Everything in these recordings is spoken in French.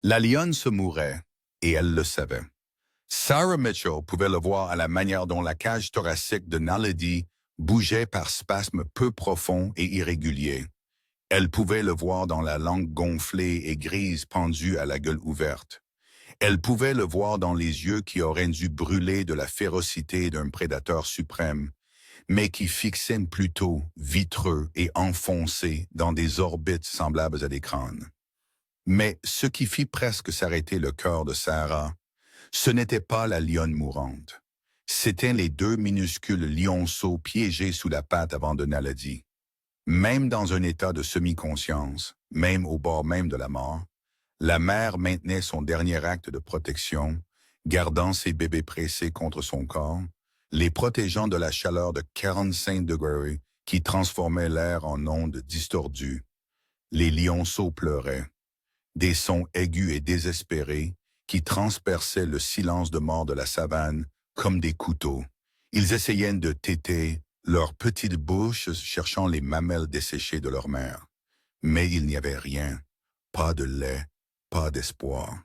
La lionne se mourait, et elle le savait. Sarah Mitchell pouvait le voir à la manière dont la cage thoracique de Naledi bougeait par spasmes peu profonds et irréguliers. Elle pouvait le voir dans la langue gonflée et grise pendue à la gueule ouverte. Elle pouvait le voir dans les yeux qui auraient dû brûler de la férocité d'un prédateur suprême, mais qui fixaient plutôt vitreux et enfoncés dans des orbites semblables à des crânes. Mais ce qui fit presque s'arrêter le cœur de Sarah, ce n'était pas la lionne mourante. C'étaient les deux minuscules lionceaux piégés sous la patte avant de Naledi. Même dans un état de semi-conscience, même au bord même de la mort, la mère maintenait son dernier acte de protection, gardant ses bébés pressés contre son corps, les protégeant de la chaleur de 45 degrés qui transformait l'air en ondes distordues. Les lionceaux pleuraient, des sons aigus et désespérés qui transperçaient le silence de mort de la savane comme des couteaux. Ils essayaient de téter leurs petites bouches cherchant les mamelles desséchées de leur mère. Mais il n'y avait rien, pas de lait, pas d'espoir.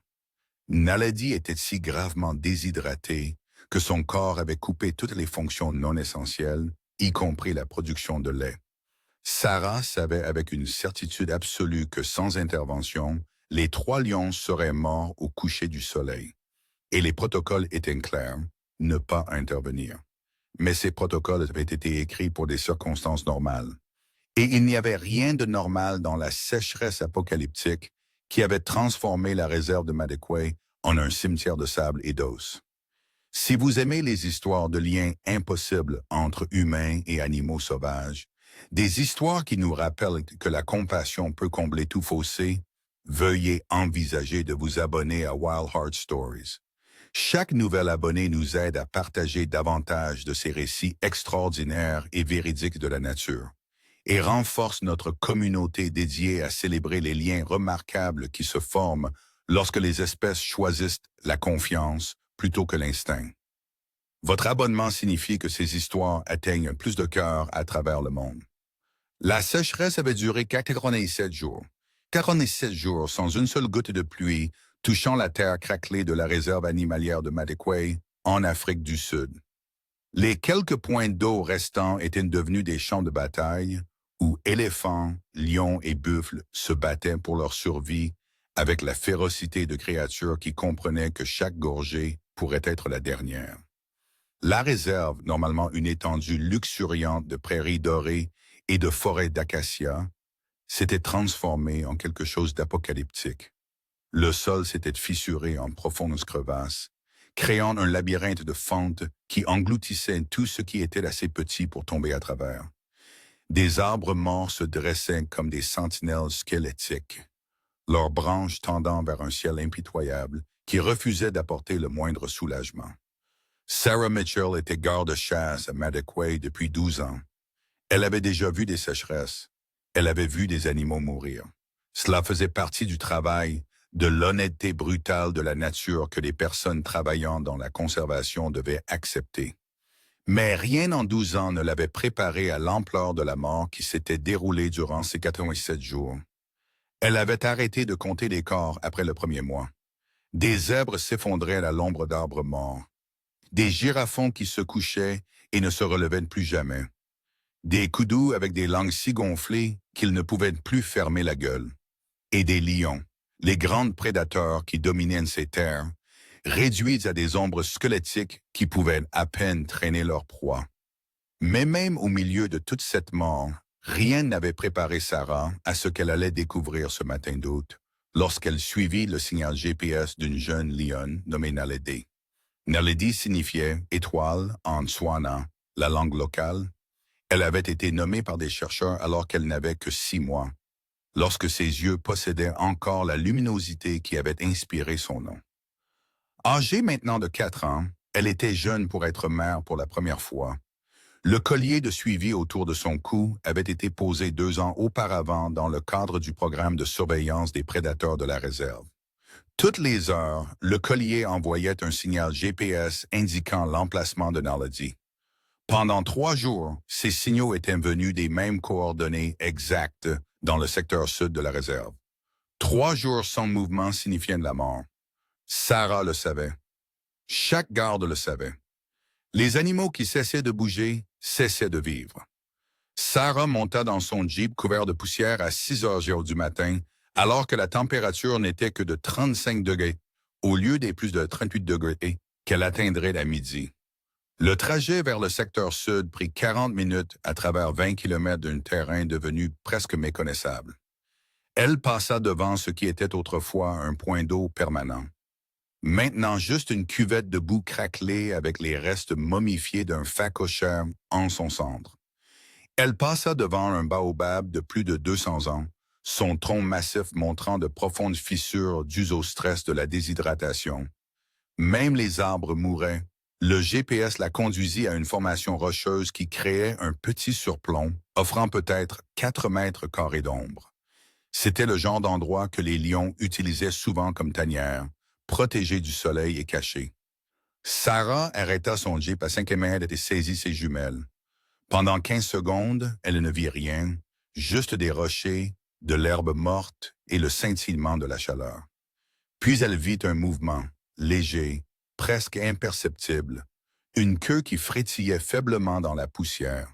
Naledi était si gravement déshydraté que son corps avait coupé toutes les fonctions non essentielles, y compris la production de lait. Sarah savait avec une certitude absolue que sans intervention, les trois lions seraient morts au coucher du soleil. Et les protocoles étaient clairs, ne pas intervenir. Mais ces protocoles avaient été écrits pour des circonstances normales. Et il n'y avait rien de normal dans la sécheresse apocalyptique qui avait transformé la réserve de Madekwe en un cimetière de sable et d'os. Si vous aimez les histoires de liens impossibles entre humains et animaux sauvages, des histoires qui nous rappellent que la compassion peut combler tout fossé, veuillez envisager de vous abonner à Wild Heart Stories. Chaque nouvel abonné nous aide à partager davantage de ces récits extraordinaires et véridiques de la nature et renforce notre communauté dédiée à célébrer les liens remarquables qui se forment lorsque les espèces choisissent la confiance plutôt que l'instinct. Votre abonnement signifie que ces histoires atteignent plus de cœurs à travers le monde. La sécheresse avait duré 47 jours. 47 jours sans une seule goutte de pluie touchant la terre craquelée de la réserve animalière de Madekwe en Afrique du Sud. Les quelques points d'eau restants étaient devenus des champs de bataille où éléphants, lions et buffles se battaient pour leur survie avec la férocité de créatures qui comprenaient que chaque gorgée pourrait être la dernière. La réserve, normalement une étendue luxuriante de prairies dorées et de forêts d'acacias, s'était transformée en quelque chose d'apocalyptique. Le sol s'était fissuré en profondes crevasses, créant un labyrinthe de fentes qui engloutissait tout ce qui était assez petit pour tomber à travers. Des arbres morts se dressaient comme des sentinelles squelettiques, leurs branches tendant vers un ciel impitoyable qui refusait d'apporter le moindre soulagement. Sarah Mitchell était garde-chasse à Madekwe depuis 12 ans. Elle avait déjà vu des sécheresses. Elle avait vu des animaux mourir. Cela faisait partie du travail, de l'honnêteté brutale de la nature que les personnes travaillant dans la conservation devaient accepter. Mais rien en 12 ans ne l'avait préparée à l'ampleur de la mort qui s'était déroulée durant ces 87 jours. Elle avait arrêté de compter les corps après le premier mois. Des zèbres s'effondraient à l'ombre d'arbres morts. Des girafons qui se couchaient et ne se relevaient plus jamais. Des koudous avec des langues si gonflées qu'ils ne pouvaient plus fermer la gueule. Et des lions, les grands prédateurs qui dominaient ces terres, réduits à des ombres squelettiques qui pouvaient à peine traîner leur proie. Mais même au milieu de toute cette mort, rien n'avait préparé Sarah à ce qu'elle allait découvrir ce matin d'août, lorsqu'elle suivit le signal GPS d'une jeune lionne nommée Naledi. Naledi signifiait « étoile » en Tswana, la langue locale. Elle avait été nommée par des chercheurs alors qu'elle n'avait que 6 mois, lorsque ses yeux possédaient encore la luminosité qui avait inspiré son nom. Âgée maintenant de 4 ans, elle était jeune pour être mère pour la première fois. Le collier de suivi autour de son cou avait été posé 2 ans auparavant dans le cadre du programme de surveillance des prédateurs de la réserve. Toutes les heures, le collier envoyait un signal GPS indiquant l'emplacement de Naledi. Pendant 3 jours, ces signaux étaient venus des mêmes coordonnées exactes dans le secteur sud de la réserve. 3 jours sans mouvement signifiaient la mort. Sarah le savait. Chaque garde le savait. Les animaux qui cessaient de bouger cessaient de vivre. Sarah monta dans son Jeep couvert de poussière à 6 heures du matin, alors que la température n'était que de 35 degrés, au lieu des plus de 38 degrés qu'elle atteindrait à midi. Le trajet vers le secteur sud prit 40 minutes à travers 20 kilomètres d'un terrain devenu presque méconnaissable. Elle passa devant ce qui était autrefois un point d'eau permanent. Maintenant juste une cuvette de boue craquelée avec les restes momifiés d'un phacochère en son centre. Elle passa devant un baobab de plus de 200 ans, son tronc massif montrant de profondes fissures dues au stress de la déshydratation. Même les arbres mouraient. Le GPS la conduisit à une formation rocheuse qui créait un petit surplomb, offrant peut-être 4 mètres carrés d'ombre. C'était le genre d'endroit que les lions utilisaient souvent comme tanière, protégés du soleil et cachés. Sarah arrêta son Jeep à 5 mètres et saisit ses jumelles. Pendant 15 secondes, elle ne vit rien, juste des rochers, de l'herbe morte et le scintillement de la chaleur. Puis elle vit un mouvement, léger, presque imperceptible, une queue qui frétillait faiblement dans la poussière.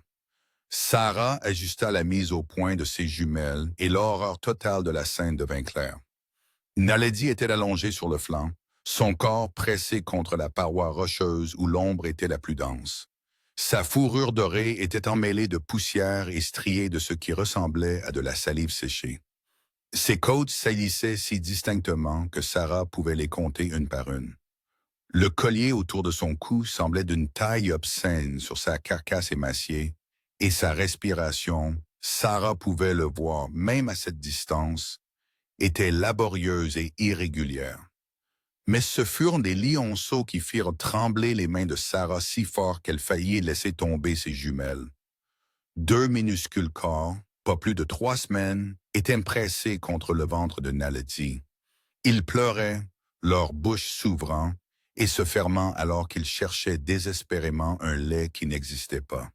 Sarah ajusta la mise au point de ses jumelles et l'horreur totale de la scène devint claire. Naledi était allongée sur le flanc, son corps pressé contre la paroi rocheuse où l'ombre était la plus dense. Sa fourrure dorée était emmêlée de poussière et striée de ce qui ressemblait à de la salive séchée. Ses côtes salissaient si distinctement que Sarah pouvait les compter une par une. Le collier autour de son cou semblait d'une taille obscène sur sa carcasse émaciée, et sa respiration, Sarah pouvait le voir même à cette distance, était laborieuse et irrégulière. Mais ce furent des lionceaux qui firent trembler les mains de Sarah si fort qu'elle faillit laisser tomber ses jumelles. 2 minuscules corps, pas plus de 3 semaines, étaient pressés contre le ventre de Naledi. Ils pleuraient, leur bouche s'ouvrant et se fermant alors qu'ils cherchaient désespérément un lait qui n'existait pas.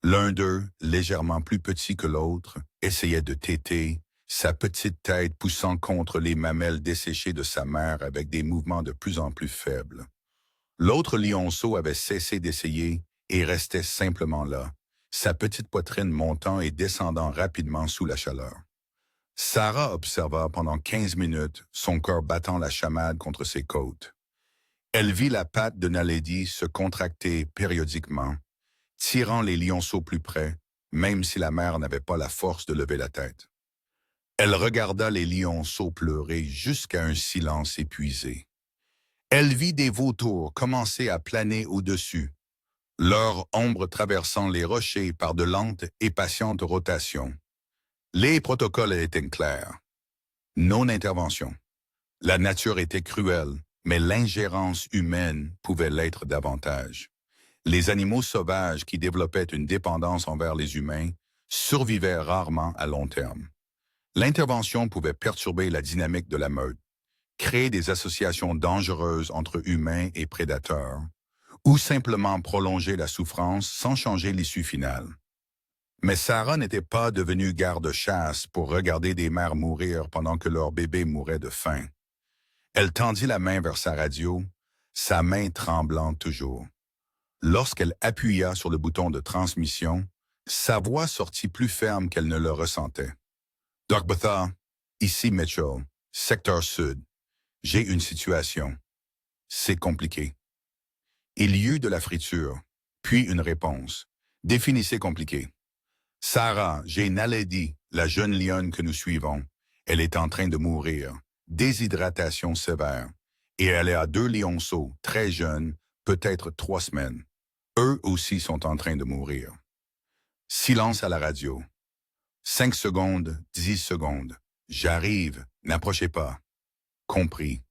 L'un d'eux, légèrement plus petit que l'autre, essayait de téter, sa petite tête poussant contre les mamelles desséchées de sa mère avec des mouvements de plus en plus faibles. L'autre lionceau avait cessé d'essayer et restait simplement là, sa petite poitrine montant et descendant rapidement sous la chaleur. Sarah observa pendant 15 minutes, son cœur battant la chamade contre ses côtes. Elle vit la patte de Naledi se contracter périodiquement, tirant les lionceaux plus près, même si la mère n'avait pas la force de lever la tête. Elle regarda les lionceaux pleurer jusqu'à un silence épuisé. Elle vit des vautours commencer à planer au-dessus, leur ombre traversant les rochers par de lentes et patientes rotations. Les protocoles étaient clairs. Non-intervention. La nature était cruelle, mais l'ingérence humaine pouvait l'être davantage. Les animaux sauvages qui développaient une dépendance envers les humains survivaient rarement à long terme. L'intervention pouvait perturber la dynamique de la meute, créer des associations dangereuses entre humains et prédateurs, ou simplement prolonger la souffrance sans changer l'issue finale. Mais Sarah n'était pas devenue garde-chasse pour regarder des mères mourir pendant que leur bébé mourait de faim. Elle tendit la main vers sa radio, sa main tremblant toujours. Lorsqu'elle appuya sur le bouton de transmission, sa voix sortit plus ferme qu'elle ne le ressentait. « Doc Botha, ici Mitchell, secteur sud. J'ai une situation. C'est compliqué. » Il y eut de la friture, puis une réponse. « Définissez compliqué. » « Sarah, j'ai Naledi, la jeune lionne que nous suivons. Elle est en train de mourir. Déshydratation sévère. Et elle est à 2 lionceaux, très jeunes, peut-être 3 semaines. Eux aussi sont en train de mourir. » Silence à la radio. 5 secondes, 10 secondes. « J'arrive, n'approchez pas. »« Compris. »«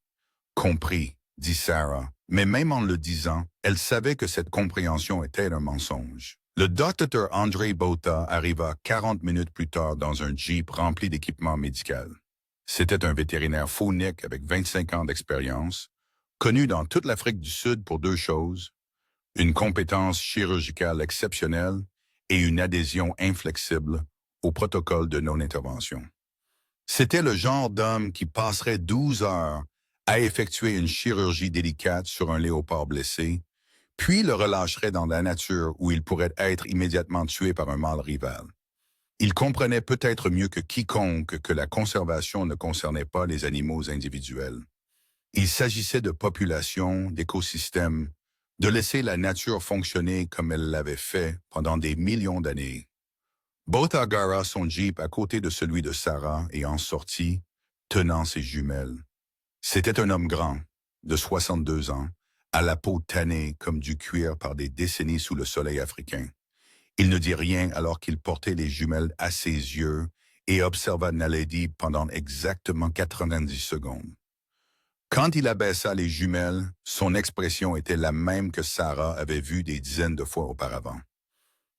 Compris, » dit Sarah. Mais même en le disant, elle savait que cette compréhension était un mensonge. Le docteur André Botha arriva 40 minutes plus tard dans un Jeep rempli d'équipement médical. C'était un vétérinaire faunique avec 25 ans d'expérience, connu dans toute l'Afrique du Sud pour 2 choses, une compétence chirurgicale exceptionnelle et une adhésion inflexible au protocole de non-intervention. C'était le genre d'homme qui passerait 12 heures à effectuer une chirurgie délicate sur un léopard blessé, puis le relâcherait dans la nature où il pourrait être immédiatement tué par un mâle rival. Il comprenait peut-être mieux que quiconque que la conservation ne concernait pas les animaux individuels. Il s'agissait de populations, d'écosystèmes, de laisser la nature fonctionner comme elle l'avait fait pendant des millions d'années. Botha gara son jeep à côté de celui de Sarah et en sortit, tenant ses jumelles. C'était un homme grand, de 62 ans, à la peau tannée comme du cuir par des décennies sous le soleil africain. Il ne dit rien alors qu'il portait les jumelles à ses yeux et observa Naledi pendant exactement 90 secondes. Quand il abaissa les jumelles, son expression était la même que Sarah avait vue des dizaines de fois auparavant.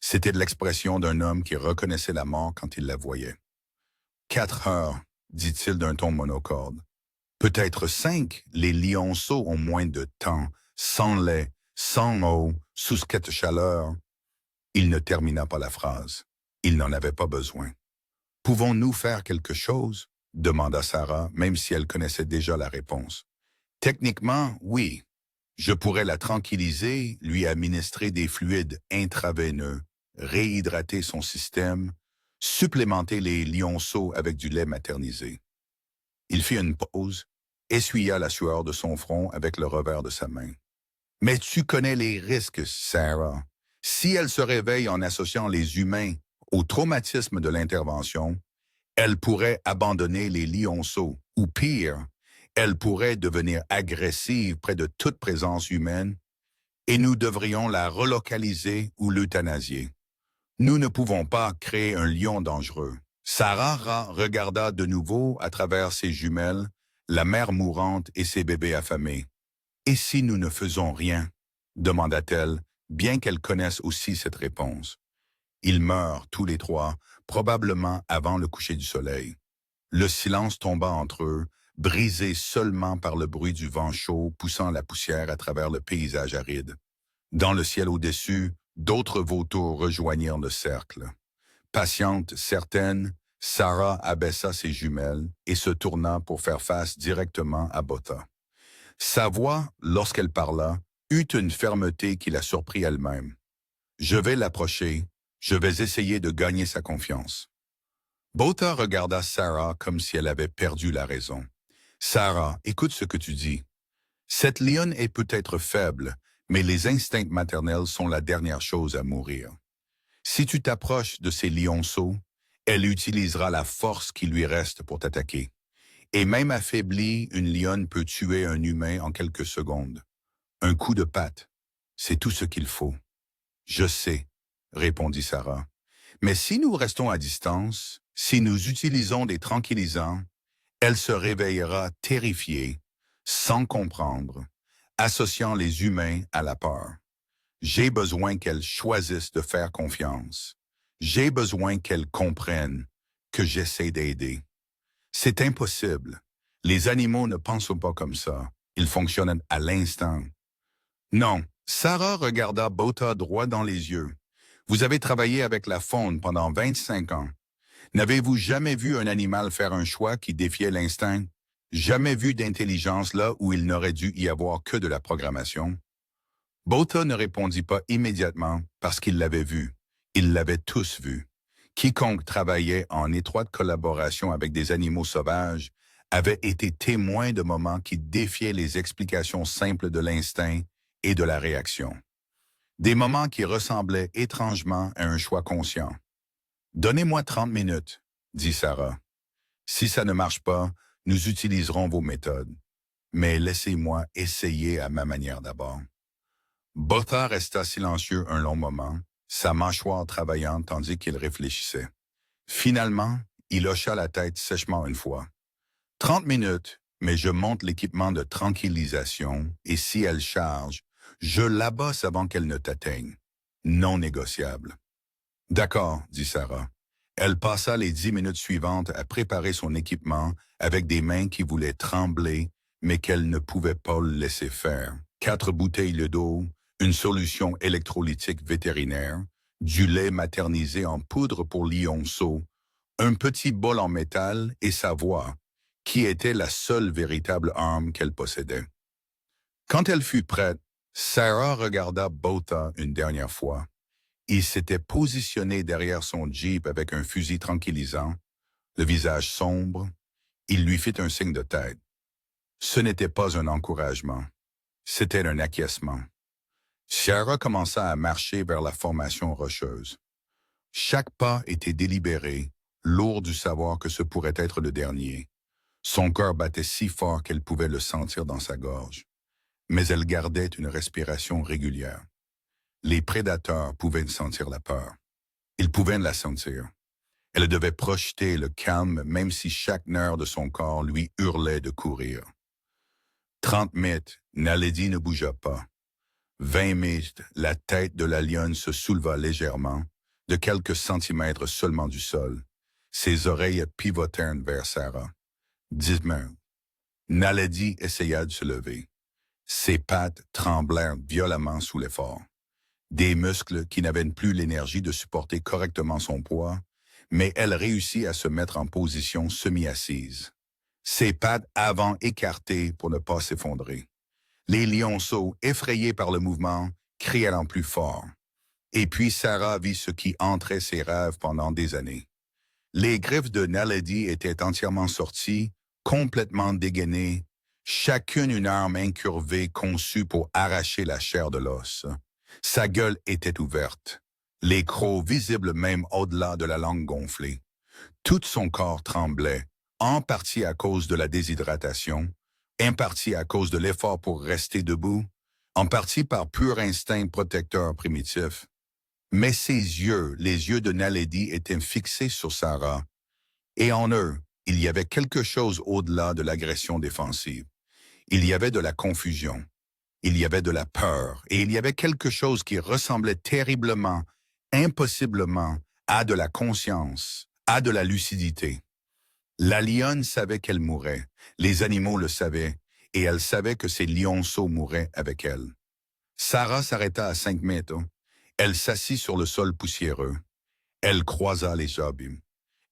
C'était de l'expression d'un homme qui reconnaissait la mort quand il la voyait. 4 heures, dit-il d'un ton monocorde. Peut-être 5, les lionceaux ont moins de temps, sans lait, sans eau, sous cette chaleur. Il ne termina pas la phrase. Il n'en avait pas besoin. Pouvons-nous faire quelque chose? Demanda Sarah, même si elle connaissait déjà la réponse. Techniquement, oui. Je pourrais la tranquilliser, lui administrer des fluides intraveineux, réhydrater son système, supplémenter les lionceaux avec du lait maternisé. Il fit une pause, essuya la sueur de son front avec le revers de sa main. Mais tu connais les risques, Sarah. Si elle se réveille en associant les humains au traumatisme de l'intervention, elle pourrait abandonner les lionceaux, ou pire, elle pourrait devenir agressive près de toute présence humaine et nous devrions la relocaliser ou l'euthanasier. Nous ne pouvons pas créer un lion dangereux. Sarah regarda de nouveau à travers ses jumelles, la mère mourante et ses bébés affamés. « Et si nous ne faisons rien ?» demanda-t-elle, bien qu'elle connaisse aussi cette réponse. Ils meurent tous les trois, probablement avant le coucher du soleil. Le silence tomba entre eux, brisé seulement par le bruit du vent chaud poussant la poussière à travers le paysage aride. Dans le ciel au-dessus, d'autres vautours rejoignirent le cercle. Patiente, certaine, Sarah abaissa ses jumelles et se tourna pour faire face directement à Botha. Sa voix, lorsqu'elle parla, eut une fermeté qui la surprit elle-même. « Je vais l'approcher, je vais essayer de gagner sa confiance. » Botha regarda Sarah comme si elle avait perdu la raison. « Sarah, écoute ce que tu dis. Cette lionne est peut-être faible, mais les instincts maternels sont la dernière chose à mourir. Si tu t'approches de ces lionceaux, elle utilisera la force qui lui reste pour t'attaquer. Et même affaiblie, une lionne peut tuer un humain en quelques secondes. Un coup de patte, c'est tout ce qu'il faut. »« Je sais, » répondit Sarah. « Mais si nous restons à distance, si nous utilisons des tranquillisants, elle se réveillera terrifiée, sans comprendre, associant les humains à la peur. J'ai besoin qu'elle choisisse de faire confiance. J'ai besoin qu'elle comprenne que j'essaie d'aider. C'est impossible. Les animaux ne pensent pas comme ça. Ils fonctionnent à l'instant. » Non, Sarah regarda Botha droit dans les yeux. « Vous avez travaillé avec la faune pendant 25 ans. N'avez-vous jamais vu un animal faire un choix qui défiait l'instinct? Jamais vu d'intelligence là où il n'aurait dû y avoir que de la programmation? » Botha ne répondit pas immédiatement parce qu'il l'avait vu. Ils l'avaient tous vu. Quiconque travaillait en étroite collaboration avec des animaux sauvages avait été témoin de moments qui défiaient les explications simples de l'instinct et de la réaction. Des moments qui ressemblaient étrangement à un choix conscient. « Donnez-moi 30 minutes, » dit Sarah. « Si ça ne marche pas, nous utiliserons vos méthodes. Mais laissez-moi essayer à ma manière d'abord. » Botha resta silencieux un long moment, sa mâchoire travaillant tandis qu'il réfléchissait. Finalement, il hocha la tête sèchement une fois. « 30 minutes, mais je monte l'équipement de tranquillisation et si elle charge, je l'abosse avant qu'elle ne t'atteigne. Non négociable. » « D'accord, » dit Sarah. Elle passa les 10 minutes suivantes à préparer son équipement avec des mains qui voulaient trembler, mais qu'elle ne pouvait pas le laisser faire. 4 bouteilles d'eau, une solution électrolytique vétérinaire, du lait maternisé en poudre pour lionceaux, Un petit bol en métal et sa voix, qui était la seule véritable arme qu'elle possédait. Quand elle fut prête, Sarah regarda Botha une dernière fois. Il s'était positionné derrière son Jeep avec un fusil tranquillisant, le visage sombre. Il lui fit un signe de tête. Ce n'était pas un encouragement, c'était un acquiescement. Sarah commença à marcher vers la formation rocheuse. Chaque pas était délibéré, lourd du savoir que ce pourrait être le dernier. Son cœur battait si fort qu'elle pouvait le sentir dans sa gorge. Mais elle gardait une respiration régulière. Les prédateurs pouvaient sentir la peur. Ils pouvaient la sentir. Elle devait projeter le calme même si chaque nerf de son corps lui hurlait de courir. 30 mètres, Naledi ne bougea pas. 20 mètres, la tête de la lionne se souleva légèrement, de quelques centimètres seulement du sol. Ses oreilles pivotèrent vers Sarah. 10 mètres. Naledi essaya de se lever. Ses pattes tremblèrent violemment sous l'effort. Des muscles qui n'avaient plus l'énergie de supporter correctement son poids, mais elle réussit à se mettre en position semi-assise. Ses pattes avant écartées pour ne pas s'effondrer. Les lionceaux, effrayés par le mouvement, crièrent en plus fort. Et puis Sarah vit ce qui entrait ses rêves pendant des années. Les griffes de Naledi étaient entièrement sorties, complètement dégainées, chacune une arme incurvée conçue pour arracher la chair de l'os. Sa gueule était ouverte, les crocs visibles même au-delà de la langue gonflée. Tout son corps tremblait, en partie à cause de la déshydratation, en partie à cause de l'effort pour rester debout, en partie par pur instinct protecteur primitif. Mais ses yeux, les yeux de Naledi, étaient fixés sur Sarah, et en eux, il y avait quelque chose au-delà de l'agression défensive. Il y avait de la confusion, il y avait de la peur, et il y avait quelque chose qui ressemblait terriblement, impossiblement, à de la conscience, à de la lucidité. La lionne savait qu'elle mourrait, les animaux le savaient, et elle savait que ses lionceaux mouraient avec elle. Sarah s'arrêta à 5 mètres. Elle s'assit sur le sol poussiéreux. Elle croisa les jambes.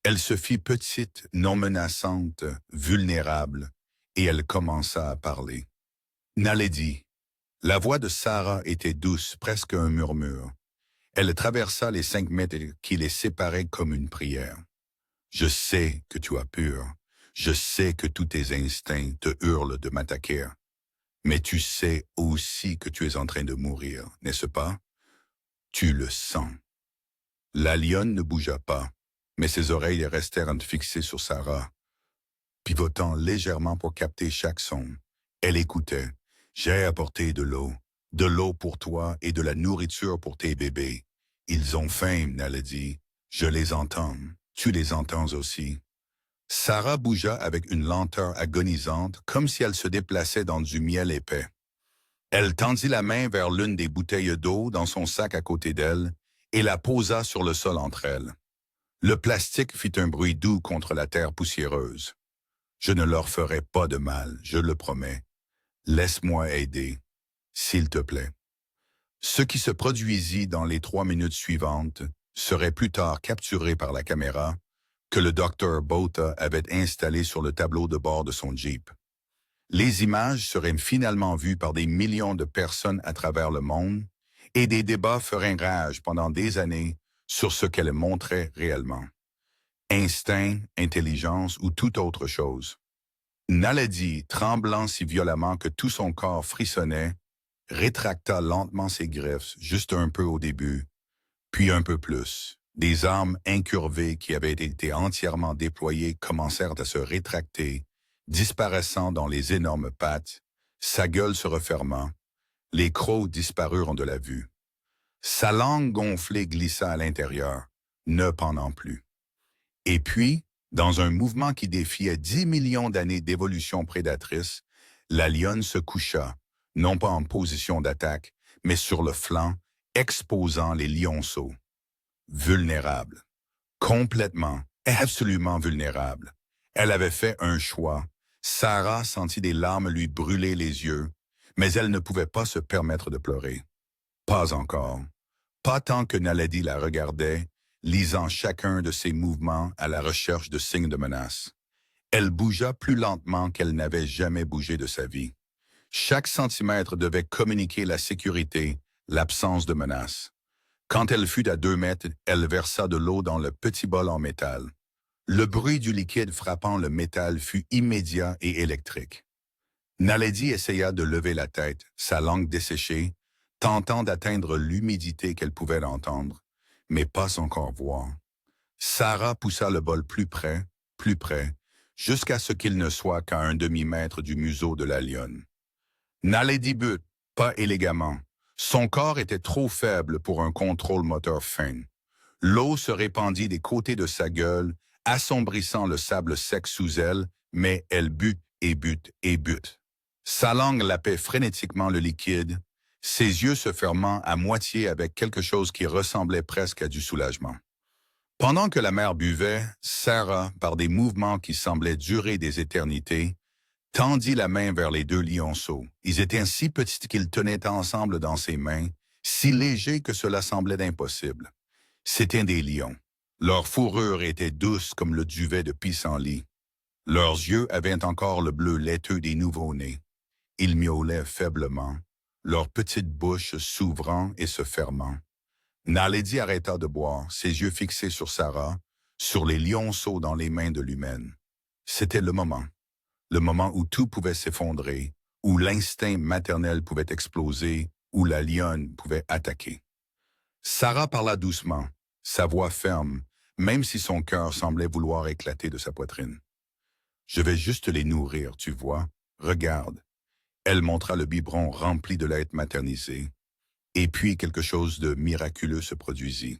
Elle se fit petite, non menaçante, vulnérable, et elle commença à parler. Naledi. La voix de Sarah était douce, presque un murmure. Elle traversa les 5 mètres qui les séparaient comme une prière. Je sais que tu as peur. Je sais que tous tes instincts te hurlent de m'attaquer. Mais tu sais aussi que tu es en train de mourir, n'est-ce pas? Tu le sens. La lionne ne bougea pas, mais ses oreilles restèrent fixées sur Sarah, pivotant légèrement pour capter chaque son. Elle écoutait. J'ai apporté de l'eau pour toi et de la nourriture pour tes bébés. Ils ont faim, Naledi. Je les entends. Tu les entends aussi. Sarah bougea avec une lenteur agonisante, comme si elle se déplaçait dans du miel épais. Elle tendit la main vers l'une des bouteilles d'eau dans son sac à côté d'elle et la posa sur le sol entre elles. Le plastique fit un bruit doux contre la terre poussiéreuse. Je ne leur ferai pas de mal, je le promets. Laisse-moi aider, s'il te plaît. Ce qui se produisit dans les 3 minutes suivantes serait plus tard capturé par la caméra que le docteur Botha avait installé sur le tableau de bord de son Jeep. Les images seraient finalement vues par des millions de personnes à travers le monde et des débats feraient rage pendant des années sur ce qu'elle montrait réellement. Instinct, intelligence ou toute autre chose. Naledi, tremblant si violemment que tout son corps frissonnait, rétracta lentement ses griffes, juste un peu au début, puis un peu plus. Des armes incurvées qui avaient été entièrement déployées commencèrent à se rétracter, disparaissant dans les énormes pattes, sa gueule se refermant, les crocs disparurent de la vue. Sa langue gonflée glissa à l'intérieur, ne pendant plus. Et puis, dans un mouvement qui défiait 10 millions d'années d'évolution prédatrice, la lionne se coucha, non pas en position d'attaque, mais sur le flanc, exposant les lionceaux. Vulnérable. Complètement, absolument vulnérable. Elle avait fait un choix. Sarah sentit des larmes lui brûler les yeux, mais elle ne pouvait pas se permettre de pleurer. Pas encore. Pas tant que Naledi la regardait, lisant chacun de ses mouvements à la recherche de signes de menace. Elle bougea plus lentement qu'elle n'avait jamais bougé de sa vie. Chaque centimètre devait communiquer la sécurité, l'absence de menace. Quand elle fut à 2 mètres, elle versa de l'eau dans le petit bol en métal. Le bruit du liquide frappant le métal fut immédiat et électrique. Naledi essaya de lever la tête, sa langue desséchée, tentant d'atteindre l'humidité qu'elle pouvait entendre, mais pas encore voir. Sarah poussa le bol plus près, jusqu'à ce qu'il ne soit qu'à un demi-mètre du museau de la lionne. Naledi but, pas élégamment. Son corps était trop faible pour un contrôle moteur fin. L'eau se répandit des côtés de sa gueule, assombrissant le sable sec sous elle, mais elle but et but et but. Sa langue lapait frénétiquement le liquide, ses yeux se fermant à moitié avec quelque chose qui ressemblait presque à du soulagement. Pendant que la mère buvait, Sarah, par des mouvements qui semblaient durer des éternités, tendit la main vers les deux lionceaux. Ils étaient si petits qu'ils tenaient ensemble dans ses mains, si légers que cela semblait impossible. C'étaient des lions. Leur fourrure était douce comme le duvet de pissenlit. Leurs yeux avaient encore le bleu laiteux des nouveau-nés. Ils miaulaient faiblement, leur petite bouche s'ouvrant et se fermant. Naledi arrêta de boire, ses yeux fixés sur Sarah, sur les lionceaux dans les mains de l'humaine. C'était le moment où tout pouvait s'effondrer, où l'instinct maternel pouvait exploser, où la lionne pouvait attaquer. Sarah parla doucement, sa voix ferme, même si son cœur semblait vouloir éclater de sa poitrine. « Je vais juste les nourrir, tu vois. Regarde. » Elle montra le biberon rempli de lait maternisé. Et puis quelque chose de miraculeux se produisit.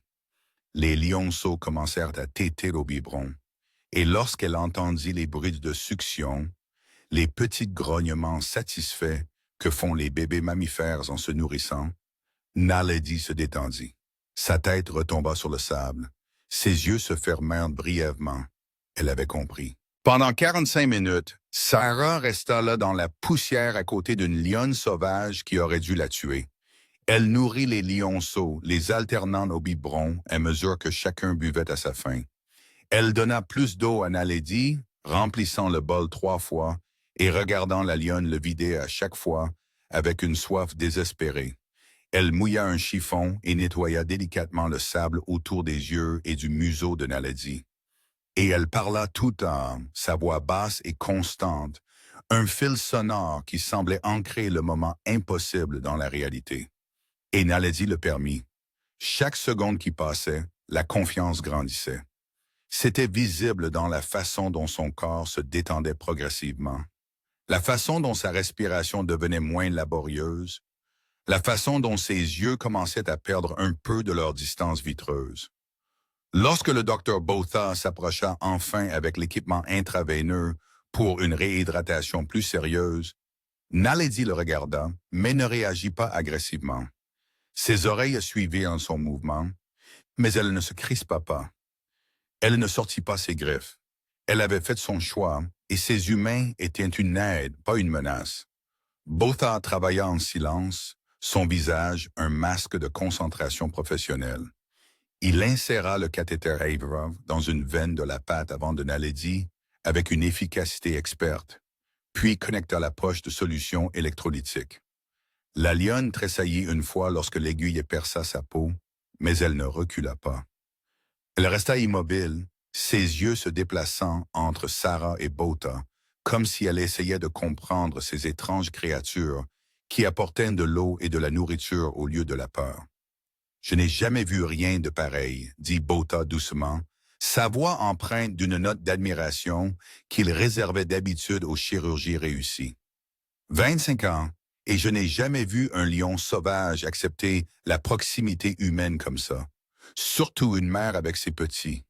Les lionceaux commencèrent à téter au biberon, et lorsqu'elle entendit les bruits de succion, les petits grognements satisfaits que font les bébés mammifères en se nourrissant, Naledi se détendit. Sa tête retomba sur le sable. Ses yeux se fermèrent brièvement. Elle avait compris. Pendant 45 minutes, Sarah resta là dans la poussière à côté d'une lionne sauvage qui aurait dû la tuer. Elle nourrit les lionceaux, les alternant au biberon à mesure que chacun buvait à sa faim. Elle donna plus d'eau à Naledi, remplissant le bol 3 fois et regardant la lionne le vider à chaque fois avec une soif désespérée. Elle mouilla un chiffon et nettoya délicatement le sable autour des yeux et du museau de Naledi. Et elle parla tout en, sa voix basse et constante, un fil sonore qui semblait ancrer le moment impossible dans la réalité. Et Naledi le permit. Chaque seconde qui passait, la confiance grandissait. C'était visible dans la façon dont son corps se détendait progressivement, la façon dont sa respiration devenait moins laborieuse, la façon dont ses yeux commençaient à perdre un peu de leur distance vitreuse. Lorsque le docteur Botha s'approcha enfin avec l'équipement intraveineux pour une réhydratation plus sérieuse, Naledi le regarda, mais ne réagit pas agressivement. Ses oreilles suivirent son mouvement, mais elle ne se crispa pas. Elle ne sortit pas ses griffes. Elle avait fait son choix, et ses humains étaient une aide, pas une menace. Botha travailla en silence, son visage un masque de concentration professionnelle. Il inséra le cathéter Haverov dans une veine de la patte avant de Naledi avec une efficacité experte, puis connecta la poche de solution électrolytique. La lionne tressaillit une fois lorsque l'aiguille perça sa peau, mais elle ne recula pas. Elle resta immobile, ses yeux se déplaçant entre Sarah et Botha, comme si elle essayait de comprendre ces étranges créatures qui apportaient de l'eau et de la nourriture au lieu de la peur. « Je n'ai jamais vu rien de pareil, » dit Botha doucement, sa voix empreinte d'une note d'admiration qu'il réservait d'habitude aux chirurgies réussies. 25 ans, et je n'ai jamais vu un lion sauvage accepter la proximité humaine comme ça, surtout une mère avec ses petits.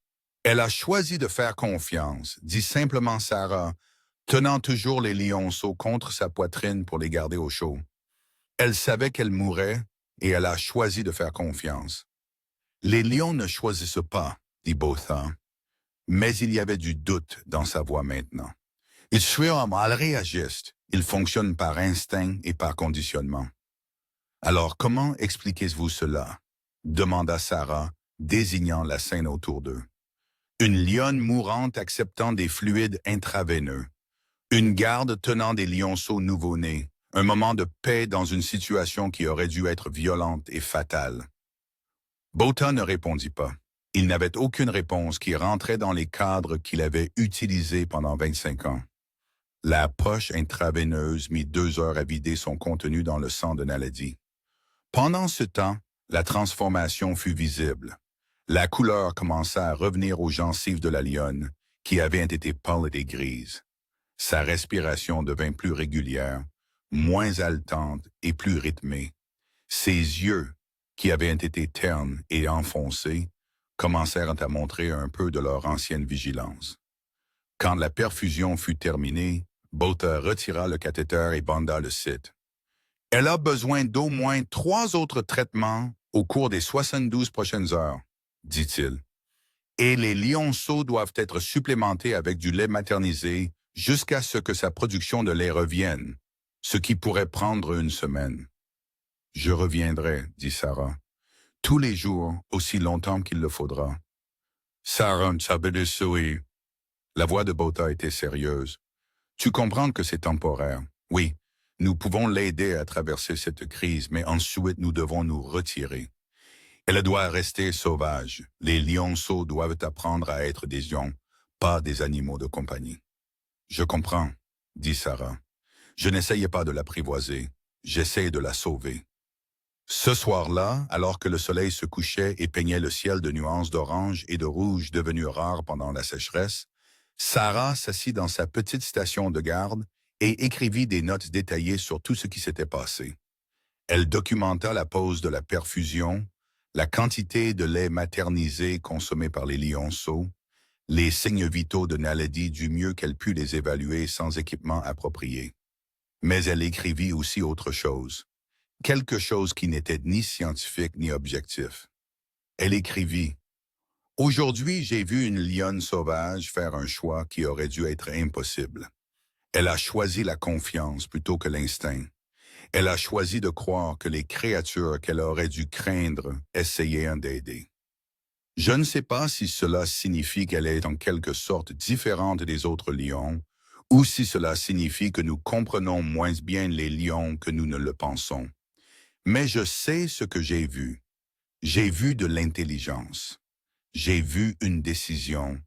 Elle a choisi de faire confiance, dit simplement Sarah, tenant toujours les lionceaux contre sa poitrine pour les garder au chaud. Elle savait qu'elle mourrait, et elle a choisi de faire confiance. Les lions ne choisissent pas, dit Botha, mais il y avait du doute dans sa voix maintenant. Ils sûrement réagissent, ils fonctionnent par instinct et par conditionnement. Alors comment expliquez-vous cela? Demanda Sarah, désignant la scène autour d'eux. Une lionne mourante acceptant des fluides intraveineux. Une garde tenant des lionceaux nouveau-nés. Un moment de paix dans une situation qui aurait dû être violente et fatale. Botha ne répondit pas. Il n'avait aucune réponse qui rentrait dans les cadres qu'il avait utilisés pendant 25 ans. La poche intraveineuse mit 2 heures à vider son contenu dans le sang de Naledi. Pendant ce temps, la transformation fut visible. La couleur commença à revenir aux gencives de la lionne, qui avait été pâle et grise. Sa respiration devint plus régulière, moins haletante et plus rythmée. Ses yeux, qui avaient été ternes et enfoncés, commencèrent à montrer un peu de leur ancienne vigilance. Quand la perfusion fut terminée, Botha retira le cathéter et banda le site. Elle a besoin d'au moins 3 autres traitements au cours des 72 prochaines heures, dit-il. Et les lionceaux doivent être supplémentés avec du lait maternisé jusqu'à ce que sa production de lait revienne, ce qui pourrait prendre une semaine. Je reviendrai, dit Sarah, tous les jours, aussi longtemps qu'il le faudra. Sarah, oui. La voix de Botha était sérieuse. Tu comprends que c'est temporaire. Oui, nous pouvons l'aider à traverser cette crise, mais ensuite nous devons nous retirer. Elle doit rester sauvage. Les lionceaux doivent apprendre à être des lions, pas des animaux de compagnie. Je comprends, dit Sarah. Je n'essayais pas de l'apprivoiser, j'essaie de la sauver. Ce soir-là, alors que le soleil se couchait et peignait le ciel de nuances d'orange et de rouge devenues rares pendant la sécheresse, Sarah s'assit dans sa petite station de garde et écrivit des notes détaillées sur tout ce qui s'était passé. Elle documenta la pause de la perfusion, la quantité de lait maternisé consommé par les lionceaux, les signes vitaux de Naledi du mieux qu'elle put les évaluer sans équipement approprié. Mais elle écrivit aussi autre chose, quelque chose qui n'était ni scientifique ni objectif. Elle écrivit « Aujourd'hui, j'ai vu une lionne sauvage faire un choix qui aurait dû être impossible. Elle a choisi la confiance plutôt que l'instinct. Elle a choisi de croire que les créatures qu'elle aurait dû craindre essayaient d'aider. Je ne sais pas si cela signifie qu'elle est en quelque sorte différente des autres lions, ou si cela signifie que nous comprenons moins bien les lions que nous ne le pensons. Mais je sais ce que j'ai vu. J'ai vu de l'intelligence. J'ai vu une décision.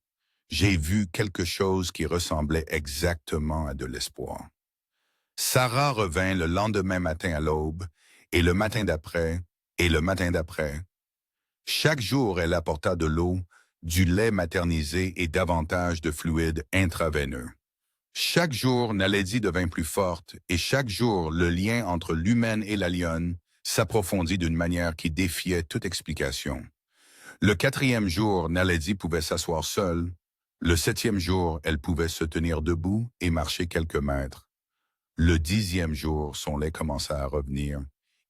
J'ai vu quelque chose qui ressemblait exactement à de l'espoir. Sarah revint le lendemain matin à l'aube, et le matin d'après, et le matin d'après. Chaque jour, elle apporta de l'eau, du lait maternisé et davantage de fluides intraveineux. Chaque jour, Naledi devint plus forte, et chaque jour, le lien entre l'humaine et la lionne s'approfondit d'une manière qui défiait toute explication. Le 4e jour, Naledi pouvait s'asseoir seule. Le 7e jour, elle pouvait se tenir debout et marcher quelques mètres. Le 10e jour, son lait commença à revenir,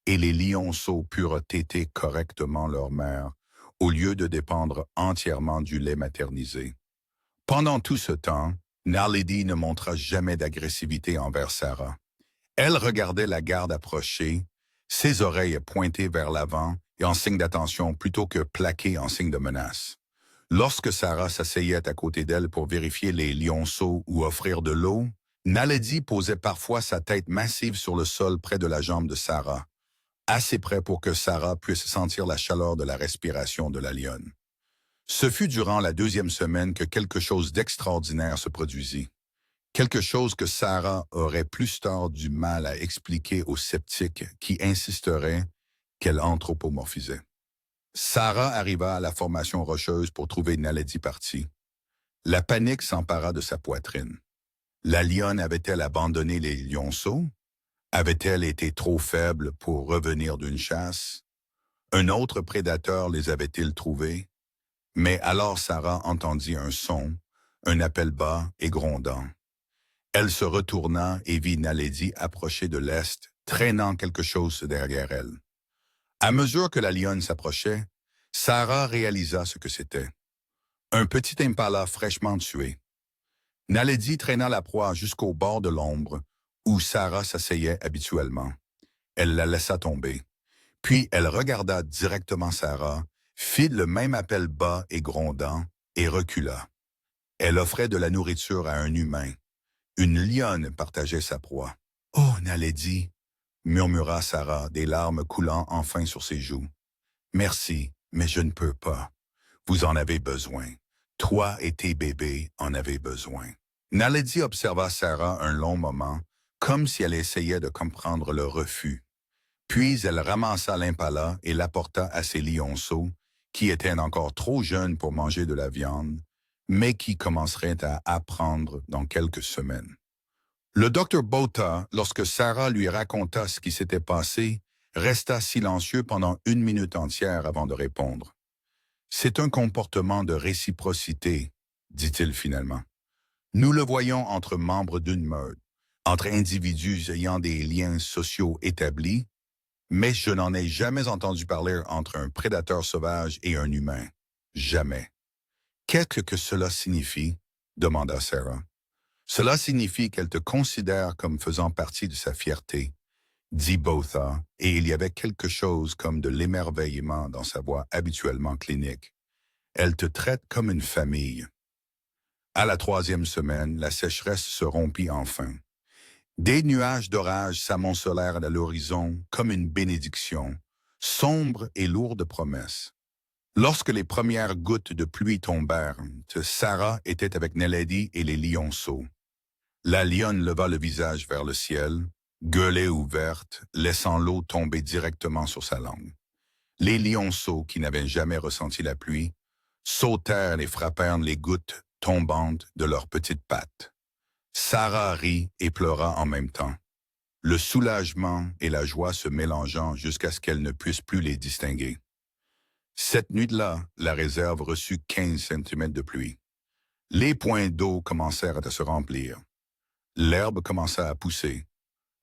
et les lionceaux purent téter correctement leur mère, au lieu de dépendre entièrement du lait maternisé. Pendant tout ce temps, Naledi ne montra jamais d'agressivité envers Sarah. Elle regardait la garde approcher, ses oreilles pointées vers l'avant et en signe d'attention plutôt que plaquées en signe de menace. Lorsque Sarah s'asseyait à côté d'elle pour vérifier les lionceaux ou offrir de l'eau, Naledi posait parfois sa tête massive sur le sol près de la jambe de Sarah, assez près pour que Sarah puisse sentir la chaleur de la respiration de la lionne. Ce fut durant la 2e semaine que quelque chose d'extraordinaire se produisit. Quelque chose que Sarah aurait plus tard du mal à expliquer aux sceptiques qui insisteraient qu'elle anthropomorphisait. Sarah arriva à la formation rocheuse pour trouver Naledi partie. La panique s'empara de sa poitrine. La lionne avait-elle abandonné les lionceaux? Avait-elle été trop faible pour revenir d'une chasse? Un autre prédateur les avait-il trouvés? Mais alors Sarah entendit un son, un appel bas et grondant. Elle se retourna et vit Naledi approcher de l'est, traînant quelque chose derrière elle. À mesure que la lionne s'approchait, Sarah réalisa ce que c'était. Un petit impala fraîchement tué. Naledi traîna la proie jusqu'au bord de l'ombre, où Sarah s'asseyait habituellement. Elle la laissa tomber. Puis elle regarda directement Sarah, fit le même appel bas et grondant, et recula. Elle offrait de la nourriture à un humain. Une lionne partageait sa proie. « Oh, Naledi !» murmura Sarah, des larmes coulant enfin sur ses joues. « Merci, mais je ne peux pas. Vous en avez besoin. Toi et tes bébés en avez besoin. » Naledi observa Sarah un long moment, comme si elle essayait de comprendre le refus. Puis elle ramassa l'impala et l'apporta à ses lionceaux, qui étaient encore trop jeunes pour manger de la viande, mais qui commenceraient à apprendre dans quelques semaines. Le docteur Botha, lorsque Sarah lui raconta ce qui s'était passé, resta silencieux pendant 1 minute entière avant de répondre. « C'est un comportement de réciprocité, » dit-il finalement. « Nous le voyons entre membres d'une meute, entre individus ayant des liens sociaux établis, mais je n'en ai jamais entendu parler entre un prédateur sauvage et un humain. Jamais. »« Qu'est-ce que cela signifie? » demanda Sarah. « Cela signifie qu'elle te considère comme faisant partie de sa fierté, » dit Botha, et il y avait quelque chose comme de l'émerveillement dans sa voix habituellement clinique. « Elle te traite comme une famille. » À la 3e semaine, la sécheresse se rompit enfin. Des nuages d'orage s'amoncelèrent à l'horizon comme une bénédiction, sombre et lourde promesse. Lorsque les premières gouttes de pluie tombèrent, Sarah était avec Naledi et les lionceaux. La lionne leva le visage vers le ciel, gueulée ouverte, laissant l'eau tomber directement sur sa langue. Les lionceaux, qui n'avaient jamais ressenti la pluie, sautèrent et frappèrent les gouttes tombantes de leurs petites pattes. Sarah rit et pleura en même temps, le soulagement et la joie se mélangeant jusqu'à ce qu'elle ne puisse plus les distinguer. Cette nuit-là, la réserve reçut 15 centimètres de pluie. Les points d'eau commencèrent à se remplir. L'herbe commença à pousser.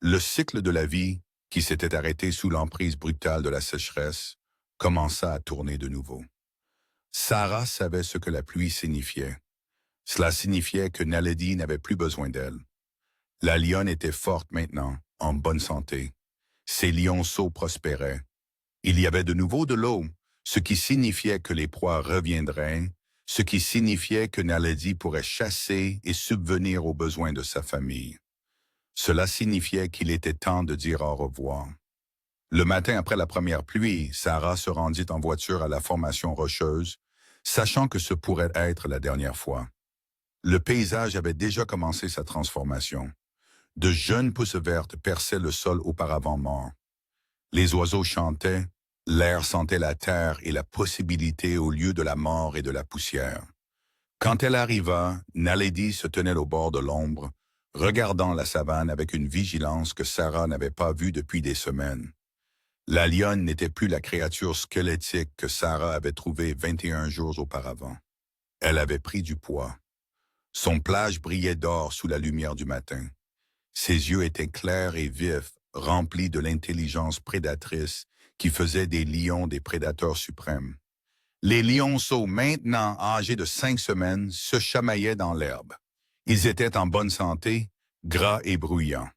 Le cycle de la vie, qui s'était arrêté sous l'emprise brutale de la sécheresse, commença à tourner de nouveau. Sarah savait ce que la pluie signifiait. Cela signifiait que Naledi n'avait plus besoin d'elle. La lionne était forte maintenant, en bonne santé. Ses lionceaux prospéraient. Il y avait de nouveau de l'eau, ce qui signifiait que les proies reviendraient, ce qui signifiait que Naledi pourrait chasser et subvenir aux besoins de sa famille. Cela signifiait qu'il était temps de dire au revoir. Le matin après la première pluie, Sarah se rendit en voiture à la formation rocheuse, sachant que ce pourrait être la dernière fois. Le paysage avait déjà commencé sa transformation. De jeunes pousses vertes perçaient le sol auparavant mort. Les oiseaux chantaient, l'air sentait la terre et la possibilité au lieu de la mort et de la poussière. Quand elle arriva, Naledi se tenait au bord de l'ombre, regardant la savane avec une vigilance que Sarah n'avait pas vue depuis des semaines. La lionne n'était plus la créature squelettique que Sarah avait trouvée 21 jours auparavant. Elle avait pris du poids. Son pelage brillait d'or sous la lumière du matin. Ses yeux étaient clairs et vifs, remplis de l'intelligence prédatrice qui faisait des lions des prédateurs suprêmes. Les lionceaux, maintenant âgés de 5 semaines, se chamaillaient dans l'herbe. Ils étaient en bonne santé, gras et bruyants.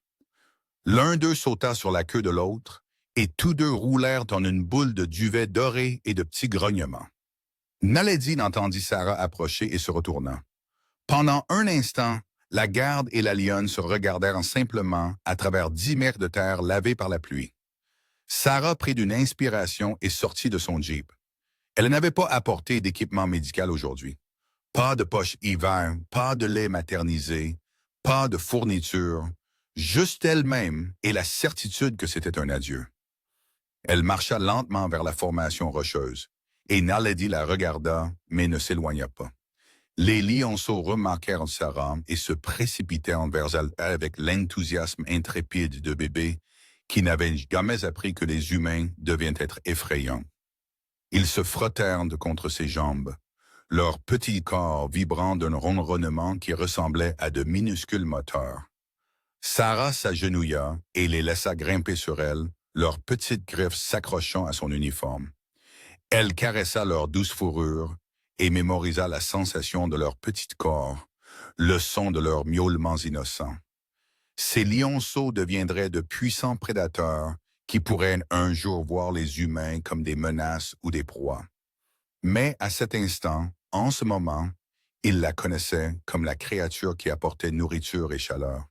L'un d'eux sauta sur la queue de l'autre, et tous deux roulèrent en une boule de duvet doré et de petits grognements. Naledi entendit Sarah approcher et se retourna. Pendant un instant, la garde et la lionne se regardèrent simplement à travers 10 mètres de terre lavée par la pluie. Sarah prit une inspiration et sortit de son Jeep. Elle n'avait pas apporté d'équipement médical aujourd'hui. Pas de poche hiver, pas de lait maternisé, pas de fourniture, juste elle-même et la certitude que c'était un adieu. Elle marcha lentement vers la formation rocheuse, et Naledi la regarda, mais ne s'éloigna pas. Les lionceaux remarquèrent Sarah et se précipitèrent vers elle avec l'enthousiasme intrépide de bébés qui n'avaient jamais appris que les humains devaient être effrayants. Ils se frottèrent contre ses jambes, leur petit corps vibrant d'un ronronnement qui ressemblait à de minuscules moteurs. Sarah s'agenouilla et les laissa grimper sur elle, leurs petites griffes s'accrochant à son uniforme. Elle caressa leur douce fourrure et mémorisa la sensation de leur petit corps, le son de leurs miaulements innocents. Ces lionceaux deviendraient de puissants prédateurs qui pourraient un jour voir les humains comme des menaces ou des proies. Mais à cet instant, en ce moment, il la connaissait comme la créature qui apportait nourriture et chaleur.